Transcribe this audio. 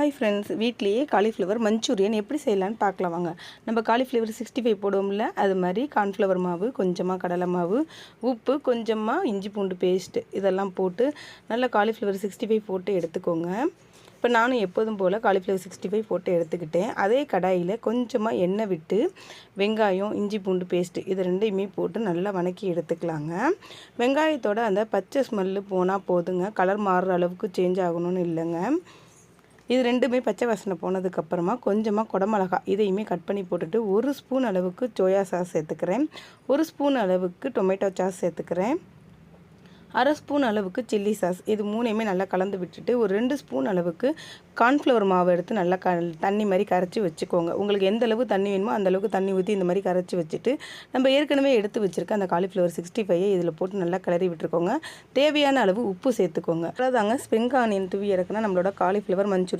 Hi friends, வீட்லேயே cauliflower Manchurian எப்படி செய்யலான்னு பார்க்கலாம் வாங்க. நம்ம காலிஃப்ளவர் 65 போடுவோம்ல, அது மாதிரி கார்ன்ஃப்ளவர் மாவு, கொஞ்சமாக கடலை மாவு, உப்பு, கொஞ்சமாக இஞ்சி பூண்டு பேஸ்ட்டு இதெல்லாம் போட்டு நல்லா காலிஃப்ளவர் 65 போட்டு எடுத்துக்கோங்க. இப்போ நானும் எப்போதும் போல் காலிஃப்ளவர் 65 போட்டு எடுத்துக்கிட்டேன். அதே கடாயில் கொஞ்சமாக எண்ணெய் விட்டு வெங்காயம், இஞ்சி பூண்டு பேஸ்ட்டு இது ரெண்டையுமே போட்டு நல்லா வதக்கி எடுத்துக்கலாங்க. வெங்காயத்தோட அந்த பச்சை ஸ்மெல்லு போனால் போதுங்க, கலர் மாறுற அளவுக்கு சேஞ்ச் ஆகணும்னு இல்லைங்க. இது ரெண்டுமே பச்சை வாசனை போனதுக்கப்புறமா கொஞ்சமாக குடமிளகா இதையுமே கட் பண்ணி போட்டுட்டு 1 ஸ்பூன் அளவுக்கு சோயா சாஸ் சேர்த்துக்கிறேன். 1 ஸ்பூன் அளவுக்கு டொமேட்டோ சாஸ் சேர்த்துக்கிறேன். 1/2 ஸ்பூன் அளவுக்கு சில்லி சாஸ் இது மூணையுமே நல்லா கலந்து விட்டுட்டு ஒரு 2 ஸ்பூன் அளவுக்கு கார்ன்ஃப்ளவர் மாவு எடுத்து நல்லா தண்ணி மாதிரி கரைச்சி வச்சுக்கோங்க. உங்களுக்கு எந்த அளவு தண்ணி வேணுமோ அந்த அளவுக்கு தண்ணி ஊற்றி இந்த மாதிரி கரைச்சி வச்சுட்டு நம்ம ஏற்கனவே எடுத்து வச்சுருக்க அந்த காலிஃப்ளவர் 65 இதில் போட்டு நல்லா கிளறி விட்டுருக்கோங்க. தேவையான அளவு உப்பு சேர்த்துக்கோங்க. அதாங்க ஸ்ப்ரிங் ஆனியன் தூவி இறக்குனா நம்மளோட காலிஃப்ளவர் மஞ்சூரியன்